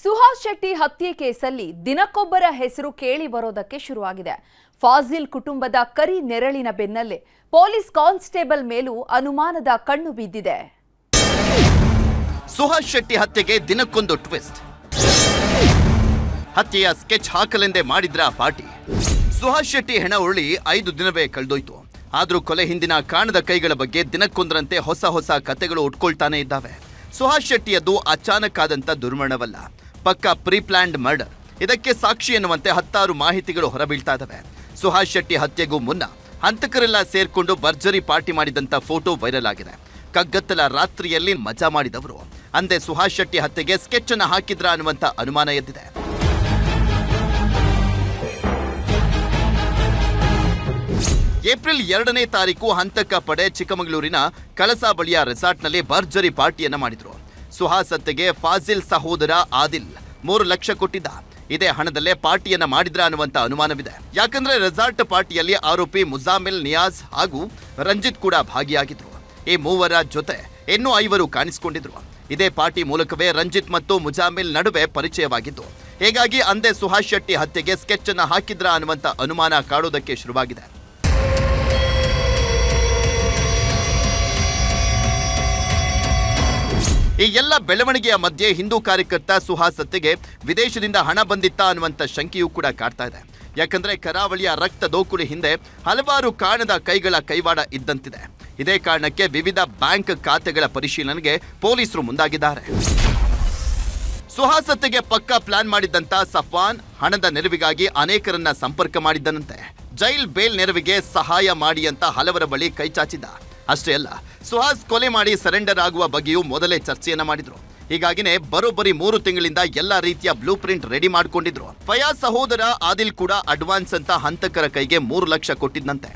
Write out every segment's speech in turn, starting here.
ಸುಹಾಸ್ ಶೆಟ್ಟಿ ಹತ್ಯೆ ಕೇಸಲ್ಲಿ ದಿನಕ್ಕೊಬ್ಬರ ಹೆಸರು ಕೇಳಿ ಬರೋದಕ್ಕೆ ಶುರುವಾಗಿದೆ. ಫಾಜಿಲ್ ಕುಟುಂಬದ ಕರಿ ನೆರಳಿನ ಬೆನ್ನಲ್ಲೇ ಪೊಲೀಸ್ ಕಾನ್ಸ್ಟೇಬಲ್ ಮೇಲೂ ಅನುಮಾನದ ಕಣ್ಣು ಬಿದ್ದಿದೆ. ಸುಹಾಸ್ ಶೆಟ್ಟಿ ಹತ್ಯೆಗೆ ದಿನಕ್ಕೊಂದು ಟ್ವಿಸ್ಟ್. ಹತ್ಯೆಯ ಸ್ಕೆಚ್ ಹಾಕಲೆಂದೇ ಮಾಡಿದ್ರ ಪಾರ್ಟಿ. ಸುಹಾಸ್ ಶೆಟ್ಟಿ ಹೆಣ ಉರುಳಿ 5 ದಿನವೇ ಕಳೆದೋಯ್ತು. ಆದ್ರೂ ಕೊಲೆ ಹಿಂದಿನ ಕಾಣದ ಕೈಗಳ ಬಗ್ಗೆ ದಿನಕ್ಕೊಂದರಂತೆ ಹೊಸ ಕಥೆಗಳು ಉಟ್ಕೊಳ್ತಾನೆ ಇದ್ದಾವೆ. ಸುಹಾಸ್ ಶೆಟ್ಟಿಯದ್ದು ಅಚಾನಕ್ ಆದಂತ ದುರ್ಮರಣವಲ್ಲ, ಪಕ್ಕಾ ಪ್ರೀ ಪ್ಲಾನ್ಡ್ ಮರ್ಡರ್. ಇದಕ್ಕೆ ಸಾಕ್ಷಿ ಎನ್ನುವಂತೆ 10 ಮಾಹಿತಿಗಳು ಹೊರಬೀಳ್ತಾ ಇದ್ದಾವೆ. ಸುಹಾಸ್ ಶೆಟ್ಟಿ ಹತ್ಯೆಗೂ ಮುನ್ನ ಹಂತಕರೆಲ್ಲ ಸೇರ್ಕೊಂಡು ಭರ್ಜರಿ ಪಾರ್ಟಿ ಮಾಡಿದಂತ ಫೋಟೋ ವೈರಲ್ ಆಗಿದೆ. ಕಗ್ಗತ್ತಲ ರಾತ್ರಿಯಲ್ಲಿ ಮಜಾ ಮಾಡಿದವರು ಅಂದೇ ಸುಹಾಸ್ ಶೆಟ್ಟಿ ಹತ್ಯೆಗೆ ಸ್ಕೆಚ್ ಅನ್ನು ಹಾಕಿದ್ರ ಅನ್ನುವಂತ ಅನುಮಾನ ಎದ್ದಿದೆ. ಏಪ್ರಿಲ್ 2ನೇ ತಾರೀಕು ಹಂತಕ ಪಡೆ ಚಿಕ್ಕಮಗಳೂರಿನ ಕಳಸಾ ಬಳಿಯ ರೆಸಾರ್ಟ್ನಲ್ಲಿ ಭರ್ಜರಿ ಪಾರ್ಟಿಯನ್ನ ಮಾಡಿದ್ರು. ಸುಹಾಸ್ ಹತ್ಯೆಗೆ ಫಾಜಿಲ್ ಸಹೋದರ ಆದಿಲ್ 3 ಲಕ್ಷ ಕೊಟ್ಟಿದ್ದ. ಇದೇ ಹಣದಲ್ಲೇ ಪಾರ್ಟಿಯನ್ನ ಮಾಡಿದ್ರ ಅನ್ನುವಂತ ಅನುಮಾನವಿದೆ. ಯಾಕಂದ್ರೆ ರೆಸಾರ್ಟ್ ಪಾರ್ಟಿಯಲ್ಲಿ ಆರೋಪಿ ಮುಜಾಮಿಲ್, ನಿಯಾಜ್ ಹಾಗೂ ರಂಜಿತ್ ಕೂಡ ಭಾಗಿಯಾಗಿದ್ರು. ಈ ಮೂವರ ಜೊತೆ ಇನ್ನೂ 5 ಕಾಣಿಸಿಕೊಂಡಿದ್ರು. ಇದೇ ಪಾರ್ಟಿ ಮೂಲಕವೇ ರಂಜಿತ್ ಮತ್ತು ಮುಜಾಮಿಲ್ ನಡುವೆ ಪರಿಚಯವಾಗಿದ್ದು, ಹೀಗಾಗಿ ಅಂದೇ ಸುಹಾಸ್ ಶೆಟ್ಟಿ ಹತ್ಯೆಗೆ ಸ್ಕೆಚ್ ಅನ್ನ ಹಾಕಿದ್ರ ಅನ್ನುವಂತ ಅನುಮಾನ ಕಾಡೋದಕ್ಕೆ ಶುರುವಾಗಿದೆ. ಈ ಎಲ್ಲ ಬೆಳವಣಿಗೆಯ ಮಧ್ಯೆ ಹಿಂದೂ ಕಾರ್ಯಕರ್ತ ಸುಹಾಸ್ ಹತ್ಯೆಗೆ ವಿದೇಶದಿಂದ ಹಣ ಬಂದಿತ್ತ ಅನ್ನುವಂಥ ಶಂಕೆಯೂ ಕೂಡ ಕಾಡ್ತಾ ಇದೆ. ಯಾಕಂದ್ರೆ ಕರಾವಳಿಯ ರಕ್ತ ದೋಕುಳಿ ಹಿಂದೆ ಹಲವಾರು ಕಾಣದ ಕೈಗಳ ಕೈವಾಡ ಇದ್ದಂತಿದೆ. ಇದೇ ಕಾರಣಕ್ಕೆ ವಿವಿಧ ಬ್ಯಾಂಕ್ ಖಾತೆಗಳ ಪರಿಶೀಲನೆಗೆ ಪೊಲೀಸರು ಮುಂದಾಗಿದ್ದಾರೆ. ಸುಹಾಸ್ ಹತ್ಯೆಗೆ ಪಕ್ಕಾ ಪ್ಲಾನ್ ಮಾಡಿದ್ದಂತ ಸಫ್ವಾನ್ ಹಣದ ನೆರವಿಗಾಗಿ ಅನೇಕರನ್ನ ಸಂಪರ್ಕ ಮಾಡಿದ್ದನಂತೆ. ಜೈಲ್ ಬೇಲ್ ನೆರವಿಗೆ ಸಹಾಯ ಮಾಡಿ ಅಂತ ಹಲವರ ಬಳಿ ಕೈ ಚಾಚಿದ್ದ. ಅಷ್ಟೇ ಅಲ್ಲ, ಸುಹಾಸ್ ಕೊಲೆ ಮಾಡಿ ಸರೆಂಡರ್ ಆಗುವ ಬಗ್ಗೆಯೂ ಮೊದಲೇ ಚರ್ಚೆಯನ್ನ ಮಾಡಿದ್ರು. ಹೀಗಾಗಿನೇ ಬರೋಬ್ಬರಿ 3 ತಿಂಗಳಿಂದ ಎಲ್ಲಾ ರೀತಿಯ ಬ್ಲೂ ಪ್ರಿಂಟ್ ರೆಡಿ ಮಾಡಿಕೊಂಡಿದ್ರು. ಫಯಾಜ್ ಸಹೋದರ ಆದಿಲ್ ಕೂಡ ಅಡ್ವಾನ್ಸ್ ಅಂತ ಹಂತಕರ ಕೈಗೆ 3 ಲಕ್ಷ ಕೊಟ್ಟಿದ್ದಂತೆ.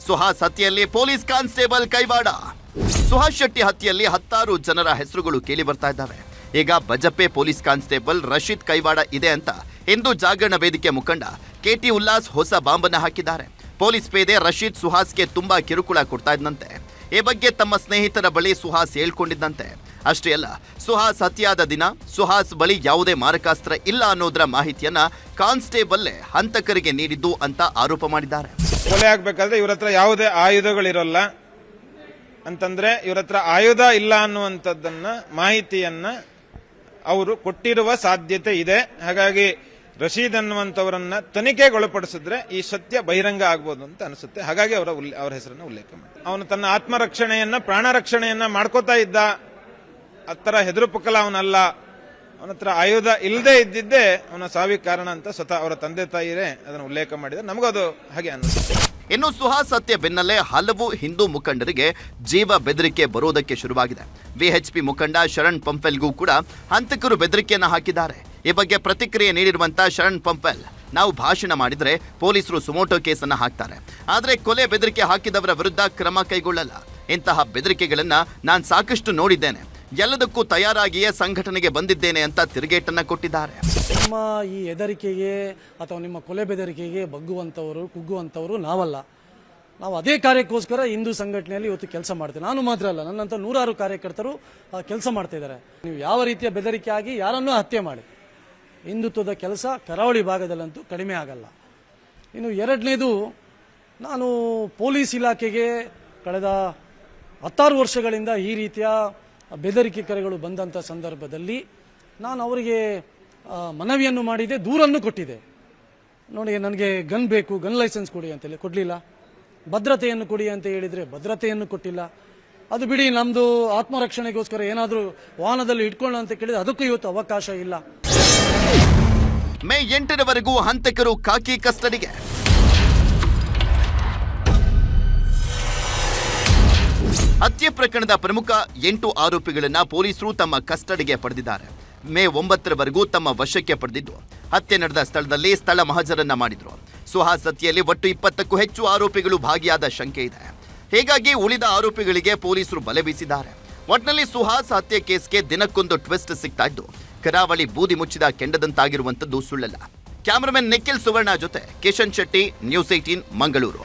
ಸುಹಾಸ್ ಹತ್ಯೆಯಲ್ಲಿ ಪೊಲೀಸ್ ಕಾನ್ಸ್ಟೇಬಲ್ ಕೈವಾಡ. ಸುಹಾಸ್ ಶೆಟ್ಟಿ ಹತ್ಯೆಯಲ್ಲಿ 10 ಜನರ ಹೆಸರುಗಳು ಕೇಳಿ ಬರ್ತಾ ಇದ್ದಾವೆ. ಈಗ ಬಜಪೆ ಪೊಲೀಸ್ ಕಾನ್ಸ್ಟೇಬಲ್ ರಶೀದ್ ಕೈವಾಡ ಇದೆ ಅಂತ ಹಿಂದೂ ಜಾಗರಣ ವೇದಿಕೆ ಮುಖಂಡ ಕೆಟಿ ಉಲ್ಲಾಸ್ ಹೊಸ ಬಾಂಬನ್ನ ಹಾಕಿದ್ದಾರೆ. ಪೊಲೀಸ್ ಪೇದೆ ರಶೀದ್ ಸುಹಾಸ್ಗೆ ತುಂಬಾ ಕಿರುಕುಳ ಕೊಡ್ತಾ ಇದ್ದಂತೆ. ಈ ಬಗ್ಗೆ ತಮ್ಮ ಸ್ನೇಹಿತರ ಬಳಿ ಸುಹಾಸ್ ಹೇಳ್ಕೊಂಡಿದ್ದಂತೆ. ಅಷ್ಟೇ ಅಲ್ಲ, ಸುಹಾಸ್ ಹತ್ಯೆಯಾದ ದಿನ ಸುಹಾಸ್ ಬಳಿ ಯಾವುದೇ ಮಾರಕಾಸ್ತ್ರ ಇಲ್ಲ ಅನ್ನೋದರ ಮಾಹಿತಿಯನ್ನ ಕಾನ್ಸ್ಟೇಬಲ್ ಹಂತಕರಿಗೆ ನೀಡಿದ್ದು ಅಂತ ಆರೋಪ ಮಾಡಿದ್ದಾರೆ. ಕೊಲೆ ಆಗ್ಬೇಕಾದ್ರೆ ಇವ್ರ ಹತ್ರ ಯಾವುದೇ ಆಯುಧಗಳಿರೋಲ್ಲ ಅಂತಂದ್ರೆ ಇವ್ರ ಹತ್ರ ಆಯುಧ ಇಲ್ಲ ಅನ್ನುವಂಥದ್ದನ್ನ ಮಾಹಿತಿಯನ್ನ ಅವರು ಕೊಟ್ಟಿರುವ ಸಾಧ್ಯತೆ ಇದೆ. ಹಾಗಾಗಿ ರಶೀದ್ ಅನ್ನುವಂಥವರನ್ನ ತನಿಖೆಗೊಳಪಡಿಸಿದ್ರೆ ಈ ಸತ್ಯ ಬಹಿರಂಗ ಆಗ್ಬೋದು ಅಂತ ಅನಿಸುತ್ತೆ. ಹಾಗಾಗಿ ಅವರ ಹೆಸರನ್ನ ಉಲ್ಲೇಖ ಮಾಡಿ. ಅವನು ತನ್ನ ಆತ್ಮರಕ್ಷಣೆಯನ್ನ ಪ್ರಾಣ ರಕ್ಷಣೆಯನ್ನ ಮಾಡ್ಕೋತಾ ಇದ್ದ. ಅತ್ತರ ಹೆದರುಪುಕ್ಕಲ ಅವನಲ್ಲ. ಅವನ ಹತ್ರ ಆಯುಧ ಇಲ್ಲದೆ ಇದ್ದಿದ್ದೇ ಅವನ ಸಾವಿಗೆ ಕಾರಣ ಅಂತ ಸ್ವತಃ ಅವರ ತಂದೆ ತಾಯಿರೇ ಅದನ್ನು ಉಲ್ಲೇಖ ಮಾಡಿದ್ರೆ ನಮಗದು ಹಾಗೆ ಅನ್ನಿಸುತ್ತೆ. ಇನ್ನು ಸುಹಾಸ್ ಹತ್ಯೆ ಬೆನ್ನಲ್ಲೇ ಹಲವು ಹಿಂದೂ ಮುಖಂಡರಿಗೆ ಜೀವ ಬೆದರಿಕೆ ಬರೋದಕ್ಕೆ ಶುರುವಾಗಿದೆ. ವಿಎಚ್ಪಿ ಮುಖಂಡ ಶರಣ್ ಪಂಪೆಲ್ಗೂ ಕೂಡ ಹಂತಕರು ಬೆದರಿಕೆಯನ್ನ ಹಾಕಿದ್ದಾರೆ. ಈ ಬಗ್ಗೆ ಪ್ರತಿಕ್ರಿಯೆ ನೀಡಿರುವಂತ ಶರಣ್ ಪಂಪೆಲ್, ನಾವು ಭಾಷಣ ಮಾಡಿದ್ರೆ ಪೊಲೀಸರು ಸುಮೋಟೋ ಕೇಸನ್ನ ಹಾಕ್ತಾರೆ, ಆದ್ರೆ ಕೊಲೆ ಬೆದರಿಕೆ ಹಾಕಿದವರ ವಿರುದ್ಧ ಕ್ರಮ ಕೈಗೊಳ್ಳಲ್ಲ. ಇಂತಹ ಬೆದರಿಕೆಗಳನ್ನ ನಾನು ಸಾಕಷ್ಟು ನೋಡಿದ್ದೇನೆ. ಎಲ್ಲದಕ್ಕೂ ತಯಾರಾಗಿಯೇ ಸಂಘಟನೆಗೆ ಬಂದಿದ್ದೇನೆ ಅಂತ ತಿರುಗೇಟನ್ನ ಕೊಟ್ಟಿದ್ದಾರೆ. ನಿಮ್ಮ ಈ ಹೆದರಿಕೆಗೆ ಅಥವಾ ನಿಮ್ಮ ಕೊಲೆ ಬೆದರಿಕೆಗೆ ಬಗ್ಗುವಂಥವರು ಕುಗ್ಗುವಂಥವರು ನಾವಲ್ಲ. ನಾವು ಅದೇ ಕಾರ್ಯಕ್ಕೋಸ್ಕರ ಹಿಂದೂ ಸಂಘಟನೆಯಲ್ಲಿ ಇವತ್ತು ಕೆಲಸ ಮಾಡ್ತೇವೆ. ನಾನು ಮಾತ್ರ ಅಲ್ಲ, ನನ್ನಂತ 100 ಕಾರ್ಯಕರ್ತರು ಕೆಲಸ ಮಾಡ್ತಾ ಇದ್ದಾರೆ. ನೀವು ಯಾವ ರೀತಿಯ ಬೆದರಿಕೆ ಆಗಿ ಯಾರನ್ನೂ ಹತ್ಯೆ ಮಾಡಿ ಹಿಂದುತ್ವದ ಕೆಲಸ ಕರಾವಳಿ ಭಾಗದಲ್ಲಂತೂ ಕಡಿಮೆ ಆಗಲ್ಲ. ಇನ್ನು 2ನೇದು, ನಾನು ಪೊಲೀಸ್ ಇಲಾಖೆಗೆ ಕಳೆದ 16 ವರ್ಷಗಳಿಂದ ಈ ರೀತಿಯ ಬೆದರಿಕೆ ಕರೆಗಳು ಬಂದಂಥ ಸಂದರ್ಭದಲ್ಲಿ ನಾನು ಅವರಿಗೆ ಮನವಿಯನ್ನು ಮಾಡಿದೆ, ದೂರನ್ನು ಕೊಟ್ಟಿದೆ. ನೋಡಿ, ನನಗೆ ಗನ್ ಬೇಕು, ಗನ್ ಲೈಸೆನ್ಸ್ ಕೊಡಿ ಅಂತೇಳಿ ಕೊಡಲಿಲ್ಲ. ಭದ್ರತೆಯನ್ನು ಕೊಡಿ ಅಂತ ಹೇಳಿದರೆ ಭದ್ರತೆಯನ್ನು ಕೊಟ್ಟಿಲ್ಲ. ಅದು ಬಿಡಿ, ನಮ್ಮದು ಆತ್ಮರಕ್ಷಣೆಗೋಸ್ಕರ ಏನಾದರೂ ವಾಹನದಲ್ಲಿ ಇಟ್ಕೊಳ್ಳೋ ಅಂತ ಕೇಳಿದ್ರೆ ಅದಕ್ಕೂ ಇವತ್ತು ಅವಕಾಶ ಇಲ್ಲ. ಮೇ 8ರವರೆಗೂ ಹಂತಕರು ಖಾಕಿ ಕಸ್ಟಡಿಗೆ. ಹತ್ಯೆ ಪ್ರಕರಣದ ಪ್ರಮುಖ 8 ಆರೋಪಿಗಳನ್ನ ಪೊಲೀಸರು ತಮ್ಮ ಕಸ್ಟಡಿಗೆ ಪಡೆದಿದ್ದಾರೆ. ಮೇ 9ರವರೆಗೂ ತಮ್ಮ ವಶಕ್ಕೆ ಪಡೆದಿದ್ದು ಹತ್ಯೆ ನಡೆದ ಸ್ಥಳದಲ್ಲಿ ಸ್ಥಳ ಮಹಜರನ್ನ ಮಾಡಿದ್ರು. ಸುಹಾಸ್ ಹತ್ಯೆಯಲ್ಲಿ ಒಟ್ಟು 20ಕ್ಕೂ ಹೆಚ್ಚು ಆರೋಪಿಗಳು ಭಾಗಿಯಾದ ಶಂಕೆ ಇದೆ. ಹೀಗಾಗಿ ಉಳಿದ ಆರೋಪಿಗಳಿಗೆ ಪೊಲೀಸರು ಬಲೆ ಬೀಸಿದ್ದಾರೆ. ಒಟ್ನಲ್ಲಿ ಸುಹಾಸ್ ಹತ್ಯೆ ಕೇಸ್ಗೆ ದಿನಕ್ಕೊಂದು ಟ್ವಿಸ್ಟ್ ಸಿಗ್ತಾ ಇದ್ದು ಕರಾವಳಿ ಬೂದಿ ಮುಚ್ಚಿದ ಕೆಂಡದಂತಾಗಿರುವಂತದ್ದು ಸುಳ್ಳಲ್ಲ. ಕ್ಯಾಮರಾಮನ್ ನಿಖಿಲ್ ಸುವರ್ಣ ಜೊತೆ ಕಿಶನ್ ಶೆಟ್ಟಿ, ನ್ಯೂಸ್ 18 ಮಂಗಳೂರು.